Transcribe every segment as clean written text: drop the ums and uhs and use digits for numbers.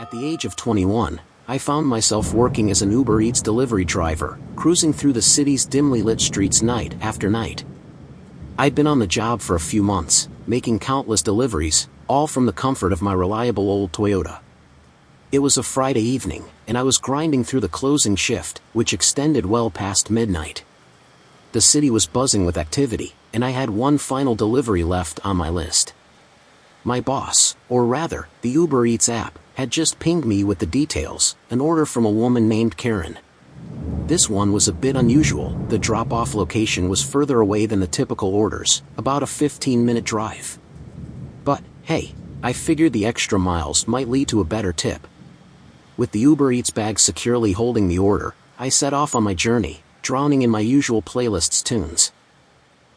At the age of 21, I found myself working as an Uber Eats delivery driver, cruising through the city's dimly lit streets night after night. I'd been on the job for a few months, making countless deliveries, all from the comfort of my reliable old Toyota. It was a Friday evening, and I was grinding through the closing shift, which extended well past midnight. The city was buzzing with activity, and I had one final delivery left on my list. My boss, or rather, the Uber Eats app, had just pinged me with the details, an order from a woman named Karen. This one was a bit unusual. The drop-off location was further away than the typical orders, about a 15-minute drive. But, hey, I figured the extra miles might lead to a better tip. With the Uber Eats bag securely holding the order, I set off on my journey, drowning in my usual playlist's tunes.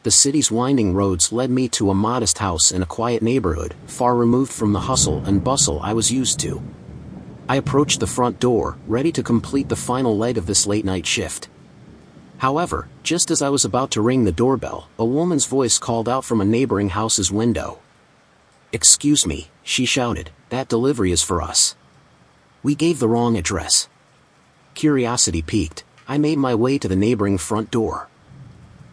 The city's winding roads led me to a modest house in a quiet neighborhood, far removed from the hustle and bustle I was used to. I approached the front door, ready to complete the final leg of this late-night shift. However, just as I was about to ring the doorbell, a woman's voice called out from a neighboring house's window. "Excuse me," she shouted, "that delivery is for us. We gave the wrong address." Curiosity piqued, I made my way to the neighboring front door.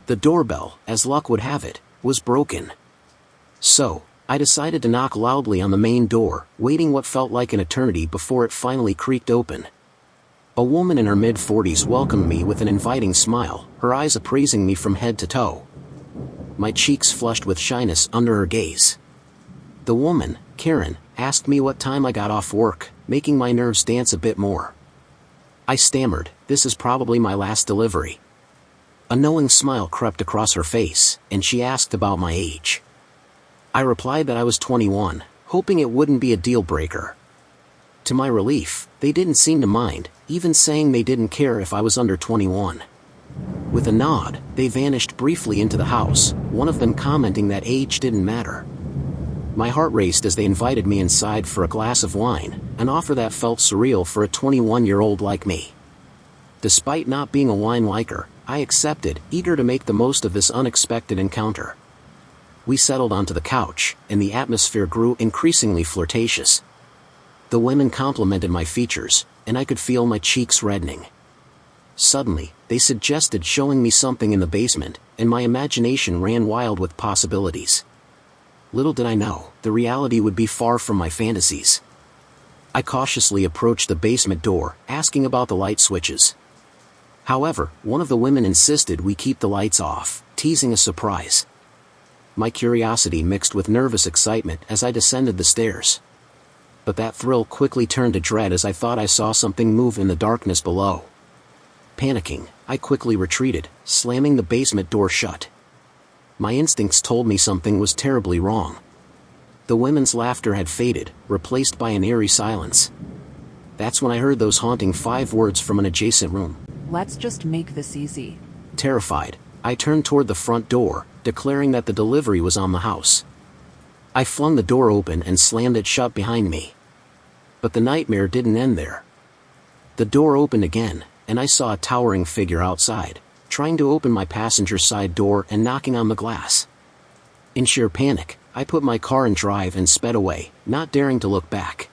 The doorbell, as luck would have it, was broken. So, I decided to knock loudly on the main door, waiting what felt like an eternity before it finally creaked open. A woman in her mid-40s welcomed me with an inviting smile, her eyes appraising me from head to toe. My cheeks flushed with shyness under her gaze. The woman, Karen, asked me what time I got off work, making my nerves dance a bit more. I stammered, "This is probably my last delivery." A knowing smile crept across her face, and she asked about my age. I replied that I was 21, hoping it wouldn't be a deal-breaker. To my relief, they didn't seem to mind, even saying they didn't care if I was under 21. With a nod, they vanished briefly into the house, one of them commenting that age didn't matter. My heart raced as they invited me inside for a glass of wine, an offer that felt surreal for a 21-year-old like me. Despite not being a wine liker, I accepted, eager to make the most of this unexpected encounter. We settled onto the couch, and the atmosphere grew increasingly flirtatious. The women complimented my features, and I could feel my cheeks reddening. Suddenly, they suggested showing me something in the basement, and my imagination ran wild with possibilities. Little did I know, the reality would be far from my fantasies. I cautiously approached the basement door, asking about the light switches. However, one of the women insisted we keep the lights off, teasing a surprise. My curiosity mixed with nervous excitement as I descended the stairs. But that thrill quickly turned to dread as I thought I saw something move in the darkness below. Panicking, I quickly retreated, slamming the basement door shut. My instincts told me something was terribly wrong. The women's laughter had faded, replaced by an eerie silence. That's when I heard those haunting 5 words from an adjacent room. "Let's just make this easy." Terrified, I turned toward the front door, declaring that the delivery was on the house. I flung the door open and slammed it shut behind me. But the nightmare didn't end there. The door opened again, and I saw a towering figure outside, trying to open my passenger side door and knocking on the glass. In sheer panic, I put my car in drive and sped away, not daring to look back.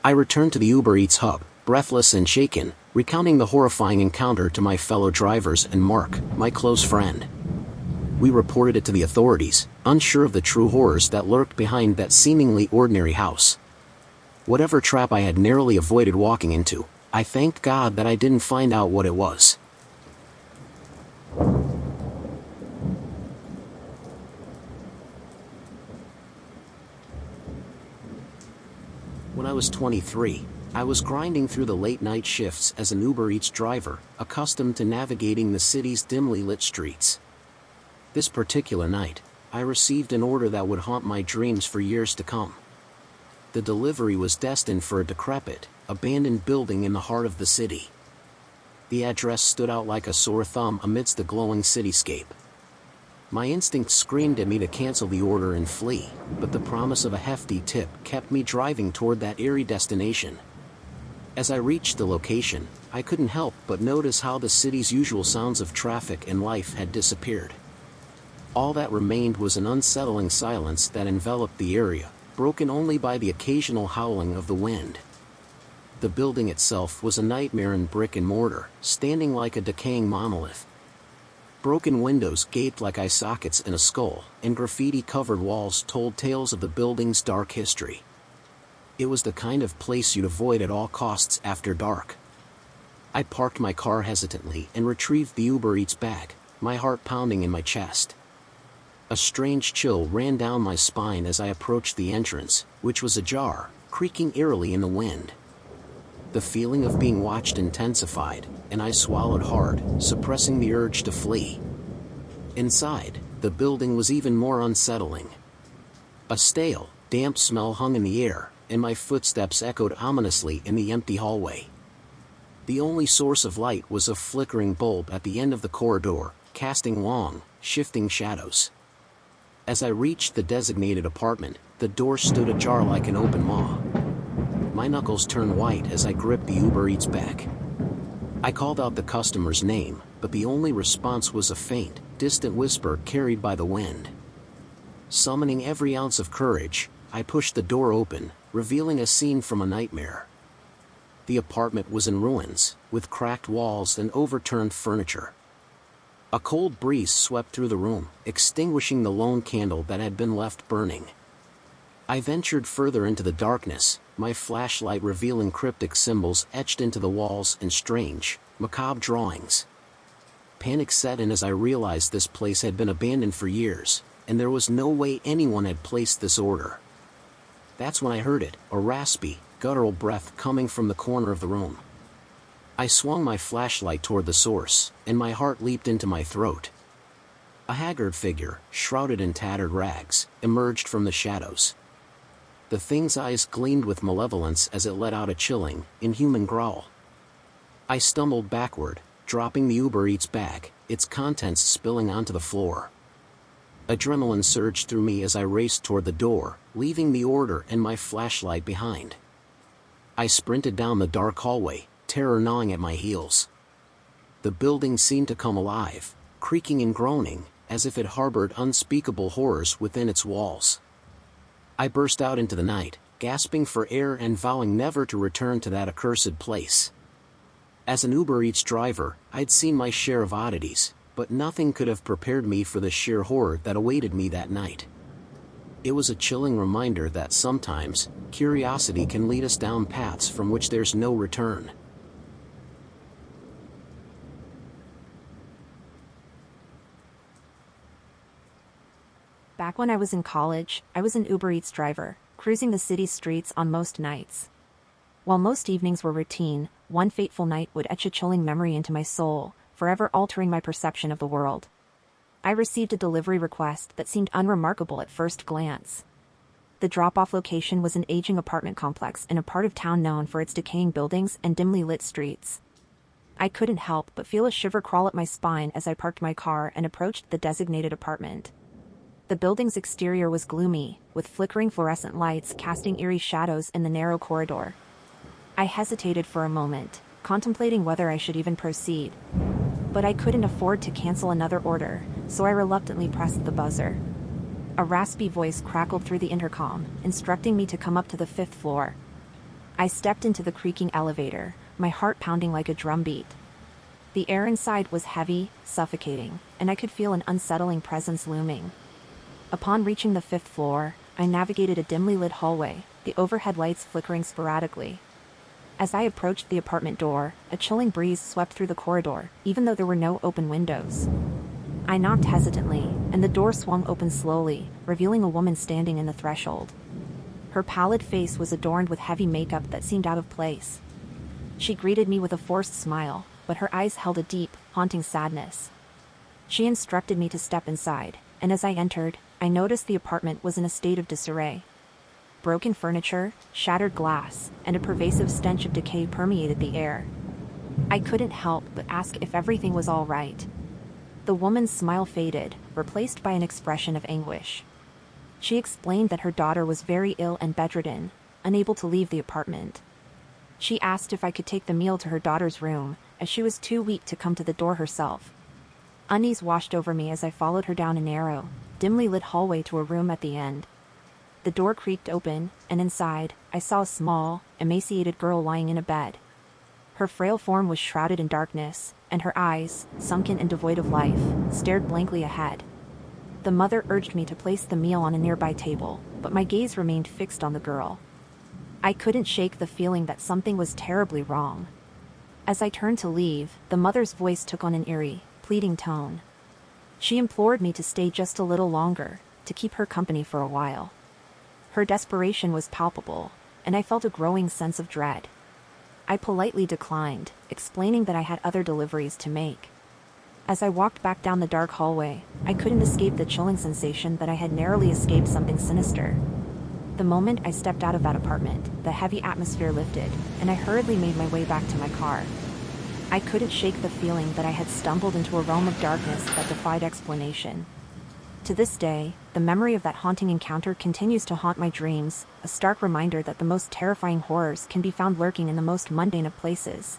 I returned to the Uber Eats hub, breathless and shaken, recounting the horrifying encounter to my fellow drivers and Mark, my close friend. We reported it to the authorities, unsure of the true horrors that lurked behind that seemingly ordinary house. Whatever trap I had narrowly avoided walking into, I thanked God that I didn't find out what it was. When I was 23, I was grinding through the late-night shifts as an Uber Eats driver, accustomed to navigating the city's dimly lit streets. This particular night, I received an order that would haunt my dreams for years to come. The delivery was destined for a decrepit, abandoned building in the heart of the city. The address stood out like a sore thumb amidst the glowing cityscape. My instincts screamed at me to cancel the order and flee, but the promise of a hefty tip kept me driving toward that eerie destination. As I reached the location, I couldn't help but notice how the city's usual sounds of traffic and life had disappeared. All that remained was an unsettling silence that enveloped the area, broken only by the occasional howling of the wind. The building itself was a nightmare in brick and mortar, standing like a decaying monolith. Broken windows gaped like eye sockets in a skull, and graffiti-covered walls told tales of the building's dark history. It was the kind of place you'd avoid at all costs after dark. I parked my car hesitantly and retrieved the Uber Eats bag, my heart pounding in my chest. A strange chill ran down my spine as I approached the entrance, which was ajar, creaking eerily in the wind. The feeling of being watched intensified, and I swallowed hard, suppressing the urge to flee. Inside, the building was even more unsettling. A stale, damp smell hung in the air, and my footsteps echoed ominously in the empty hallway. The only source of light was a flickering bulb at the end of the corridor, casting long, shifting shadows. As I reached the designated apartment, the door stood ajar like an open maw. My knuckles turned white as I gripped the Uber Eats bag. I called out the customer's name, but the only response was a faint, distant whisper carried by the wind. Summoning every ounce of courage, I pushed the door open, revealing a scene from a nightmare. The apartment was in ruins, with cracked walls and overturned furniture. A cold breeze swept through the room, extinguishing the lone candle that had been left burning. I ventured further into the darkness, my flashlight revealing cryptic symbols etched into the walls and strange, macabre drawings. Panic set in as I realized this place had been abandoned for years, and there was no way anyone had placed this order. That's when I heard it, a raspy, guttural breath coming from the corner of the room. I swung my flashlight toward the source, and my heart leaped into my throat. A haggard figure, shrouded in tattered rags, emerged from the shadows. The thing's eyes gleamed with malevolence as it let out a chilling, inhuman growl. I stumbled backward, dropping the Uber Eats bag, its contents spilling onto the floor. Adrenaline surged through me as I raced toward the door, leaving the order and my flashlight behind. I sprinted down the dark hallway, terror gnawing at my heels. The building seemed to come alive, creaking and groaning, as if it harbored unspeakable horrors within its walls. I burst out into the night, gasping for air and vowing never to return to that accursed place. As an Uber Eats driver, I'd seen my share of oddities, but nothing could have prepared me for the sheer horror that awaited me that night. It was a chilling reminder that sometimes, curiosity can lead us down paths from which there's no return. Back when I was in college, I was an Uber Eats driver, cruising the city's streets on most nights. While most evenings were routine, one fateful night would etch a chilling memory into my soul, forever altering my perception of the world. I received a delivery request that seemed unremarkable at first glance. The drop-off location was an aging apartment complex in a part of town known for its decaying buildings and dimly lit streets. I couldn't help but feel a shiver crawl up my spine as I parked my car and approached the designated apartment. The building's exterior was gloomy, with flickering fluorescent lights casting eerie shadows in the narrow corridor. I hesitated for a moment, contemplating whether I should even proceed. But I couldn't afford to cancel another order, so I reluctantly pressed the buzzer. A raspy voice crackled through the intercom, instructing me to come up to the 5th floor. I stepped into the creaking elevator, my heart pounding like a drumbeat. The air inside was heavy, suffocating, and I could feel an unsettling presence looming. Upon reaching the 5th floor, I navigated a dimly lit hallway, the overhead lights flickering sporadically. As I approached the apartment door, a chilling breeze swept through the corridor, even though there were no open windows. I knocked hesitantly, and the door swung open slowly, revealing a woman standing in the threshold. Her pallid face was adorned with heavy makeup that seemed out of place. She greeted me with a forced smile, but her eyes held a deep, haunting sadness. She instructed me to step inside, and as I entered, I noticed the apartment was in a state of disarray. Broken furniture, shattered glass, and a pervasive stench of decay permeated the air. I couldn't help but ask if everything was all right. The woman's smile faded, replaced by an expression of anguish. She explained that her daughter was very ill and bedridden, unable to leave the apartment. She asked if I could take the meal to her daughter's room, as she was too weak to come to the door herself. Unease washed over me as I followed her down a narrow, dimly lit hallway to a room at the end. The door creaked open, and inside, I saw a small, emaciated girl lying in a bed. Her frail form was shrouded in darkness, and her eyes, sunken and devoid of life, stared blankly ahead. The mother urged me to place the meal on a nearby table, but my gaze remained fixed on the girl. I couldn't shake the feeling that something was terribly wrong. As I turned to leave, the mother's voice took on an eerie, pleading tone. She implored me to stay just a little longer, to keep her company for a while. Her desperation was palpable, and I felt a growing sense of dread. I politely declined, explaining that I had other deliveries to make. As I walked back down the dark hallway, I couldn't escape the chilling sensation that I had narrowly escaped something sinister. The moment I stepped out of that apartment, the heavy atmosphere lifted, and I hurriedly made my way back to my car. I couldn't shake the feeling that I had stumbled into a realm of darkness that defied explanation. To this day, the memory of that haunting encounter continues to haunt my dreams, a stark reminder that the most terrifying horrors can be found lurking in the most mundane of places.